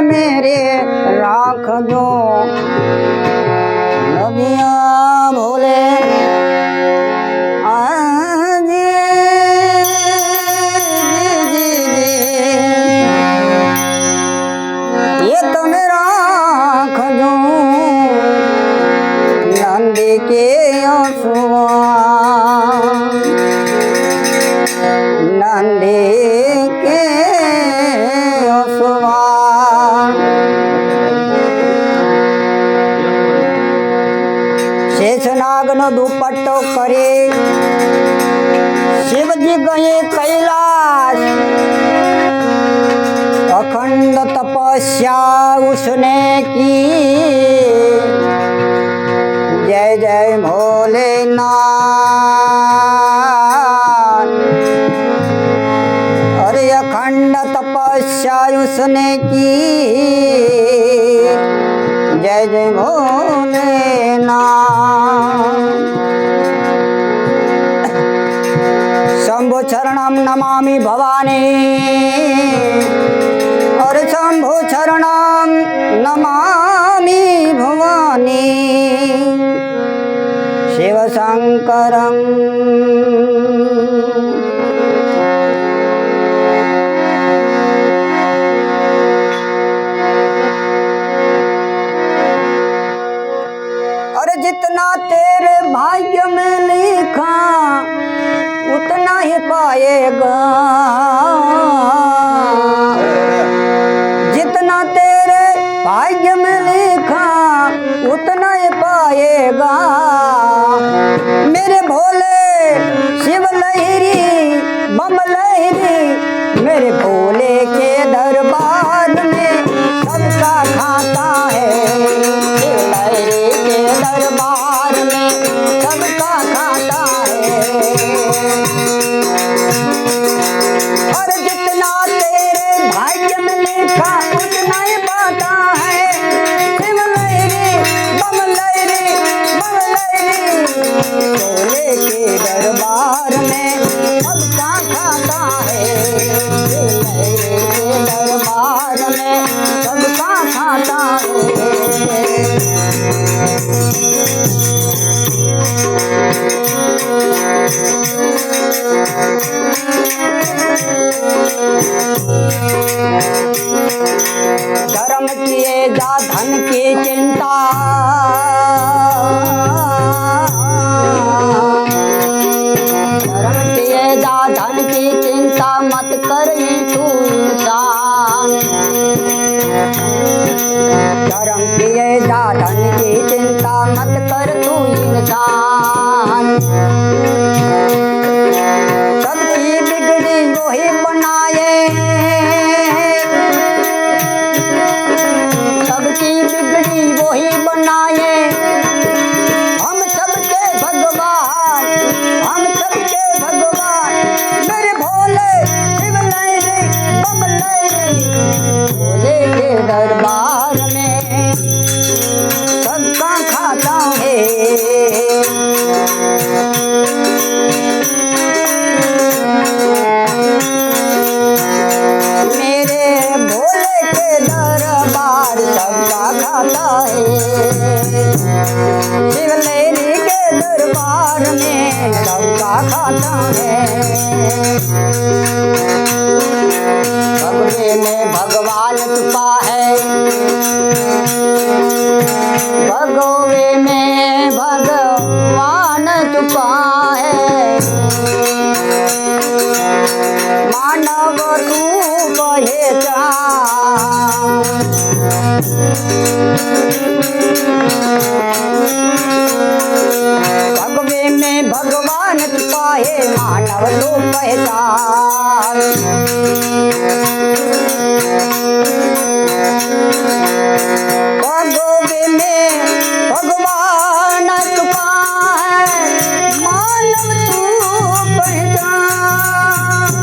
मेरे राख जो नबिया भोले ये तो मेरा खजो नंदी के आंसुआ नंदी के आंसुआ शेषनाग नो दुपट्टो करे शिव जी गए कैलाश अखंड तपस्या उसने की जय जय भोलेनाथ अरे अखंड तपस्या उसने की जय जय भोलेनाथ शंभु चरणम नमामि भवानी और शंभु चरणम नमामि भवानी शिव शंकरम और जितना तेरे भाग्य में लिखा उतना ही पाएगा जितना तेरे भाग्य में लिखा उतना ही पाएगा मेरे भोले शिव लहरी बम लहरी मेरे भोले के दरबार में सबका खाता है शिव लहरी के दरबार में सबका खाता है और जितना तेरे भाग्य में लिखा उतना ही पाता है शिव लहरी बम लहरी भोले के दरबार में सबका खाता है शिव लहरी के दरबार में सबका खाता है धर्म किए जा धन की चिंता धर्म किए जा धन की चिंता मत कर तू इंसान धर्म किए जा धन की चिंता मत कर तू इंसान सबकी बिगड़ी वही बनाए सबकी बिगड़ी वही बनाए हम सबके भगवान मेरे भोले शिव लहरी बम लहरी भोले के दरबार में सबका खाता है मेरे भोले के दरबार सबका खाता है शिव लहरी के दरबार में सबका खाता है भगवे में भगवान छुपा है भगवे में भगवान छुपा है मानव रूप है भगवे में भगवान छुपा है मानव रूप पहचान भगवे में भगवान छुपा है मानव तू पहचान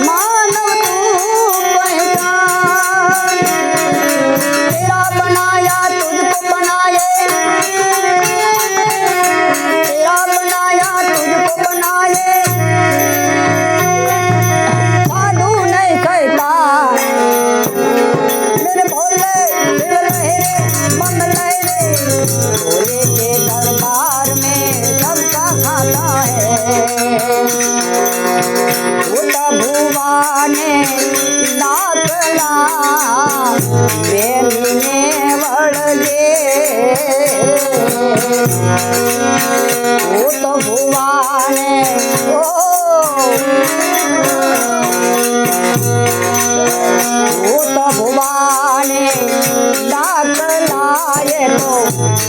मानव तू ભૂત ભુવાને દાખલા બેનને વળગે ભૂત ભુવાને ભૂત ભુવાને દાખલાએ તો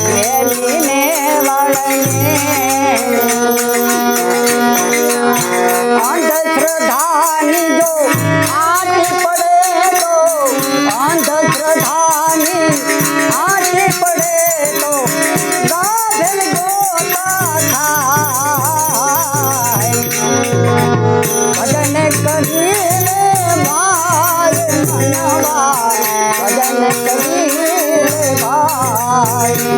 બેનને વળગે અંધશ્રદ્ધાની જો આટી પડે તો અંધશ્રદ્ધાની આટી પડે તો ગાભેલ ગોતા થાય ભજન કરીને ભાઈ મનવા ભજન કરીને ભાઈ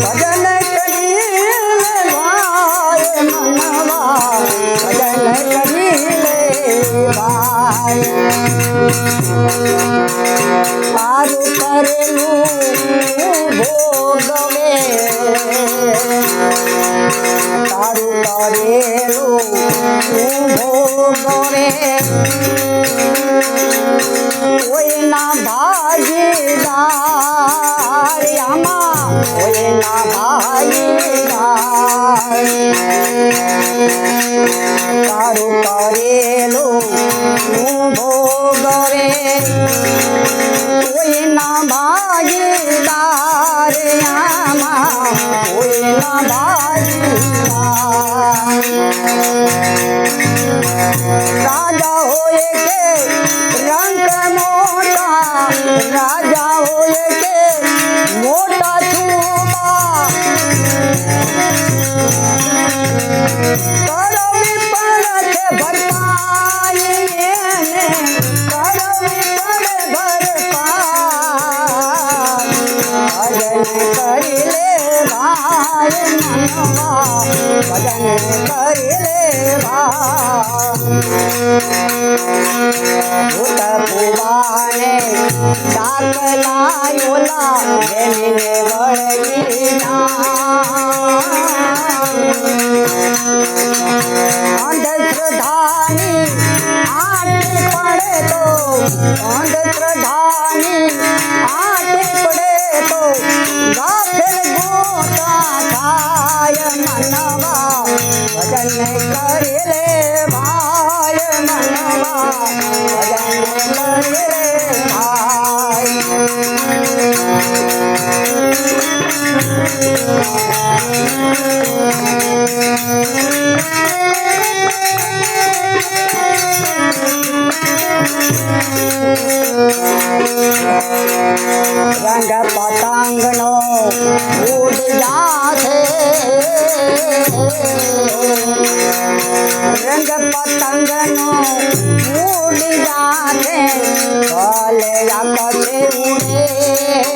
ભજન કરીને ભાઈ મનવા ભજન કરીને ભાઈ સારું કરેલું ભોગવે સારું કરેલું ભોગવે કોઈના ભાગીદાર આમાં કોઈના ભાગીદાર સારું કરેલું ભોગવે કોઈના ભાગીદાર આમાં કોઈના ભાગીદાર રાજા હોય કે રંગ મોટા રાજા હોય કે મોટા છુપા કરવી પણ છે ભરપાઈ એને કરવી પડે ભરપાઈ ભજન કરી લે ભાઈ મનવા ભજન કરી લે ભાઈ ભૂત ભુવાને દાખલા ઓલા બેનને વળગી અંધશ્રદ્ધાની આટી પડે તો અંધશ્રદ્ધાની આટી પડે તો ગાફેલ ગોતા થાય મનવા ભજન કરી લે ભાઈ મનવા ભજન કરી લે ભાઈ રંગ પતંગનો ઉડ જાશે રંગ પતંગનો ઉડ જાશે ભલે આકાશે ઉડે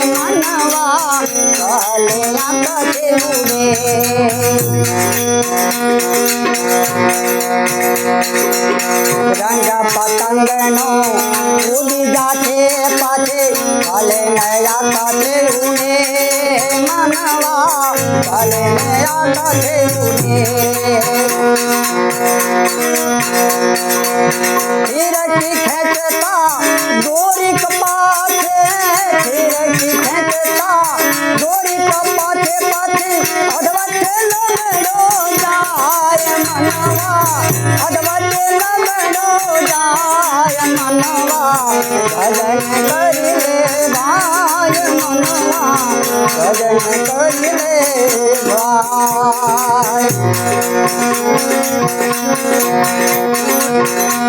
મનવા ભલે આકાશે ઉડે રંગ પતંગનો ઉડી જાશે પાછે ભલે નયા કાશે ઉડે મનવા ભલે નયા કાશે ઉડે ફિરકી ખેંચતા દોરી કપાશે ફિરકી ખેંચતા દોરી કપાશે પાછી અધવચ્ચે લગડો જાય મનવા અધવચ્ચે લગડો જાય મનવા ભજન કરી લે ભાઈ મનવા ભજન કરી લે ભાઈ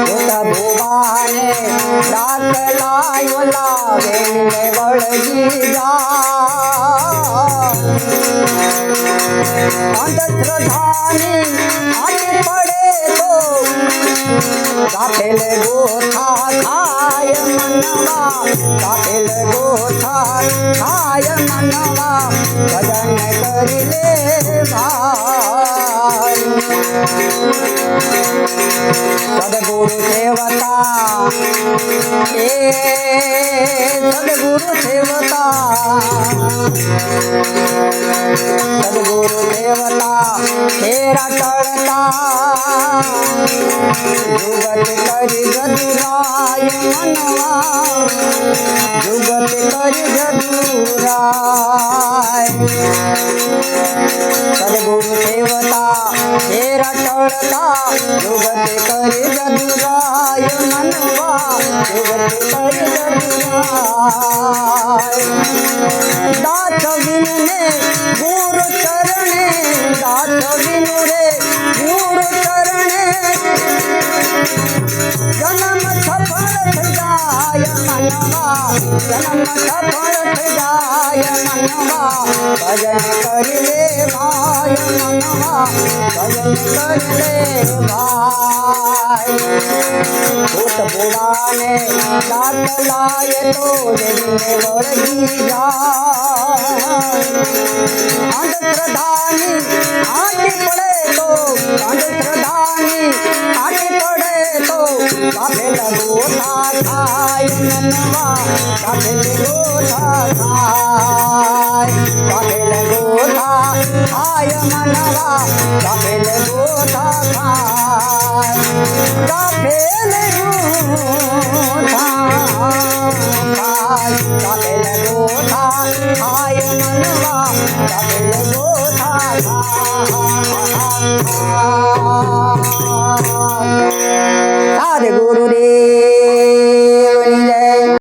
ભૂત ભુવાને દાખલા ઓલા બેનને વળગી જા અંધશ્રદ્ધાની આટી પડે તો ગાફેલ ગોથા ખાય મનવા ગાફેલ ગોથા ખાય મનવા ભજન કરી લે ભાઈ સદગુરુ સેવતા એ સદગુરુ સેવતા સદગુરુ દેવતા તેરા ટળતા જુગત કરી જદુરાય મનવા જુગત કરી જદુરાય સદગુરુ દેવતા તેરા ટળતા જુગત કરી જદુરાય મનવા જુગત કરી જદુરાય દાસ વિનુ ને ગુરુ ચરણે દાસ વિનુ રે ગુરુ ચરણે જન્મ સફળ થઈ જાય મનવા જન્મ સફળ થઈ જાય મનવા ભજન કરી લે ભાઈ મનવા ભજન કરી લે ભાઈ ભૂત ભુવાને દાંત લાય તો દેવીને વળગી જાય અંધશ્રદ્ધાની આંટી પડે તો અંધશ્રદ્ધાની આંટી પડે તો કાફે લગોઠા થાય મનવા કાફે લગોઠા થાય કાફે લગોઠા થાય મનવા કાફે લગોઠા થાય કાફે લગોઠા થાય કાફે લગોઠા થાય મનવા કાફે લગોઠા થાય સાદ ગુરુદેવ